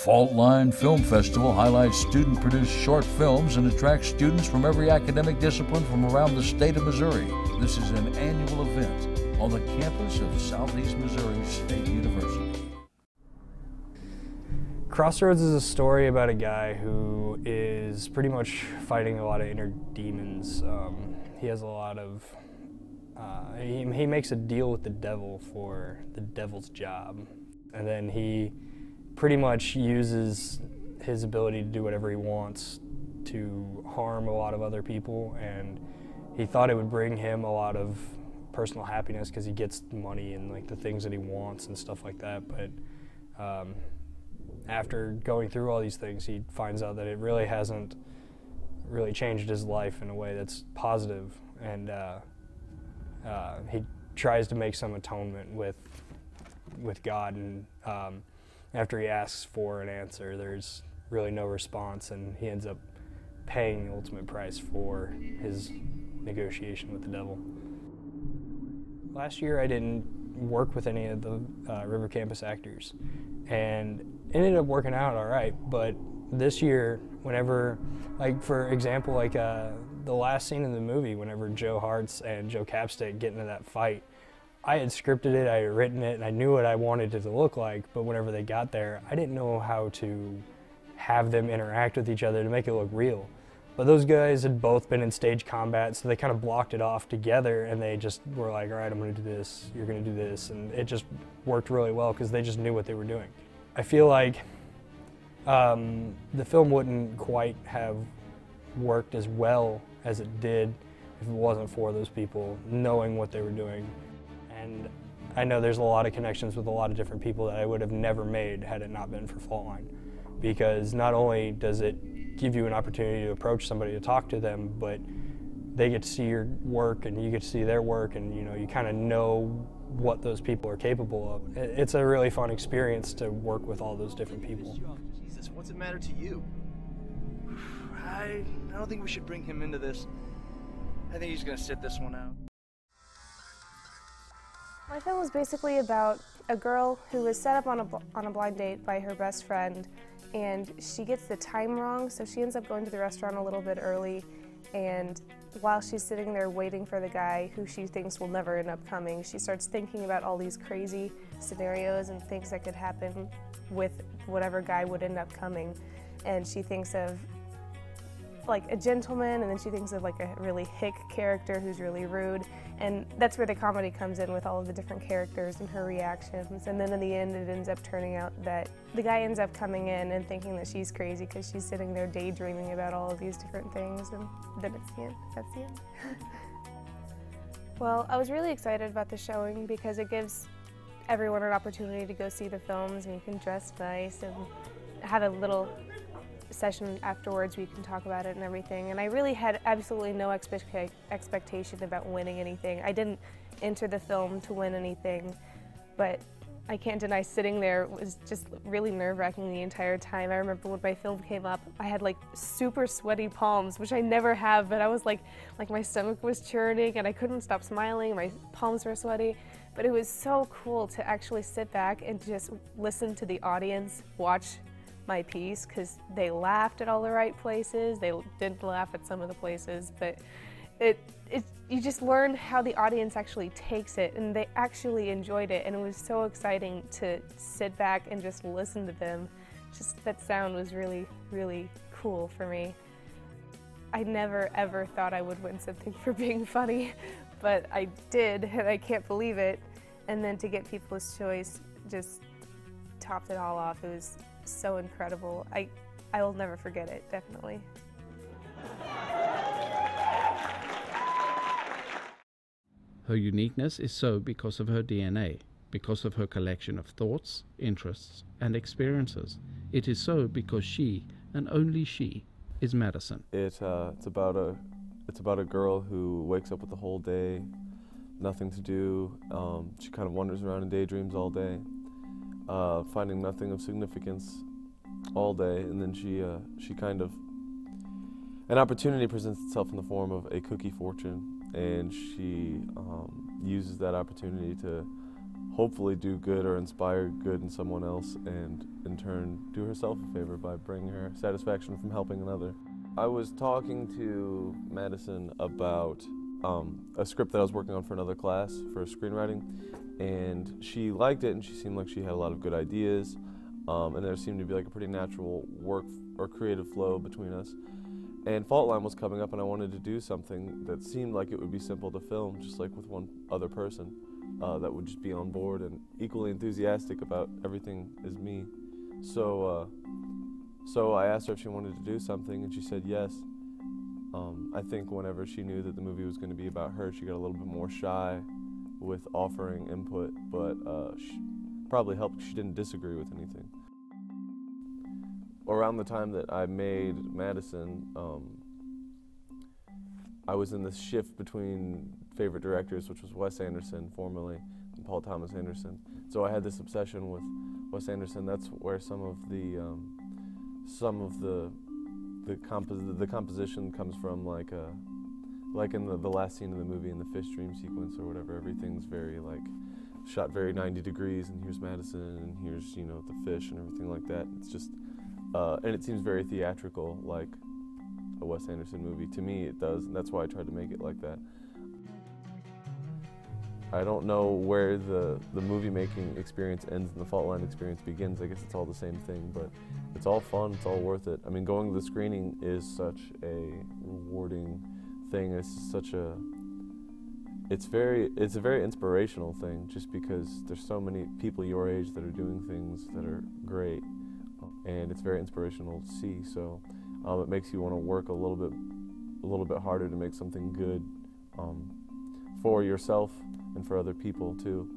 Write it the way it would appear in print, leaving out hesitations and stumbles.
Fault Line Film Festival highlights student-produced short films and attracts students from every academic discipline from around the state of Missouri. This is an annual event on the campus of Southeast Missouri State University. Crossroads is a story about a guy who is pretty much fighting a lot of inner demons. He has a lot of, he makes a deal with the devil for the devil's job. And then he pretty much uses his ability to do whatever he wants to harm a lot of other people, and he thought it would bring him a lot of personal happiness because he gets money and like the things that he wants and stuff like that. But after going through all these things, he finds out that it really hasn't really changed his life in a way that's positive, and he tries to make some atonement with God, and after he asks for an answer, there's really no response, and he ends up paying the ultimate price for his negotiation with the devil. Last year I didn't work with any of the River Campus actors, and it ended up working out all right, but this year, whenever, like for example, like the last scene in the movie, whenever Joe Hartz and Joe Capstick get into that fight, I had scripted it, I had written it, and I knew what I wanted it to look like, but whenever they got there, I didn't know how to have them interact with each other to make it look real. But those guys had both been in stage combat, so they kind of blocked it off together, and they just were like, all right, I'm gonna do this, you're gonna do this, and it just worked really well because they just knew what they were doing. I feel like the film wouldn't quite have worked as well as it did if it wasn't for those people knowing what they were doing. And I know there's a lot of connections with a lot of different people that I would have never made had it not been for Fault Line. Because not only does it give you an opportunity to approach somebody to talk to them, but they get to see your work and you get to see their work, and you kind of know what those people are capable of. It's a really fun experience to work with all those different people. Jesus, what's it matter to you? I don't think we should bring him into this. I think he's gonna sit this one out. My film was basically about a girl who was set up on a blind date by her best friend, and she gets the time wrong, so she ends up going to the restaurant a little bit early, and while she's sitting there waiting for the guy who she thinks will never end up coming, she starts thinking about all these crazy scenarios and things that could happen with whatever guy would end up coming. And she thinks of like a gentleman, and then she thinks of like a really hick character who's really rude, and that's where the comedy comes in with all of the different characters and her reactions. And then in the end it ends up turning out that the guy ends up coming in and thinking that she's crazy because she's sitting there daydreaming about all of these different things, and then it's the end. That's the end. Well, I was really excited about the showing because it gives everyone an opportunity to go see the films, and you can dress nice and have a little session afterwards where you can talk about it and everything. And I really had absolutely no expectation about winning anything. I didn't enter the film to win anything, but I can't deny sitting there was just really nerve-wracking the entire time. I remember when my film came up, I had like super sweaty palms, which I never have, but I was like my stomach was churning and I couldn't stop smiling, my palms were sweaty. But it was so cool to actually sit back and just listen to the audience watch my piece, because they laughed at all the right places. They didn't laugh at some of the places, but you just learn how the audience actually takes it, and they actually enjoyed it, and it was so exciting to sit back and just listen to them. Just that sound was really, really cool for me. I never ever thought I would win something for being funny, but I did, and I can't believe it. And then to get People's Choice just topped it all off. It was so incredible. I will never forget it, definitely. Her uniqueness is so because of her DNA, because of her collection of thoughts, interests, and experiences. It is so because she, and only she, is Madison. It's about a girl who wakes up with the whole day, nothing to do. She kind of wanders around and daydreams all day, finding nothing of significance all day, and then she kind of, an opportunity presents itself in the form of a cookie fortune, and she uses that opportunity to hopefully do good or inspire good in someone else, and in turn do herself a favor by bringing her satisfaction from helping another. I was talking to Madison about a script that I was working on for another class for screenwriting, and she liked it, and she seemed like she had a lot of good ideas, and there seemed to be like a pretty natural work or creative flow between us. And Fault Line was coming up, and I wanted to do something that seemed like it would be simple to film, just like with one other person that would just be on board and equally enthusiastic about everything as me. So I asked her if she wanted to do something, and she said yes. I think whenever she knew that the movie was going to be about her, she got a little bit more shy with offering input, but probably helped she didn't disagree with anything. Around the time that I made Madison, I was in this shift between favorite directors, which was Wes Anderson formerly, and Paul Thomas Anderson. So I had this obsession with Wes Anderson. That's where some of the composition comes from, like in the last scene of the movie in the fish dream sequence or whatever. Everything's very like shot very 90 degrees, and here's Madison, and here's the fish and everything like that. It's just and it seems very theatrical, like a Wes Anderson movie. To me, it does, and that's why I tried to make it like that. I don't know where the movie-making experience ends and the Fault Line experience begins. I guess it's all the same thing, but it's all fun, it's all worth it. I mean, going to the screening is such a rewarding thing. It's a very inspirational thing, just because there's so many people your age that are doing things that are great, and it's very inspirational to see. So it makes you want to work a little bit harder to make something good for yourself and for other people too.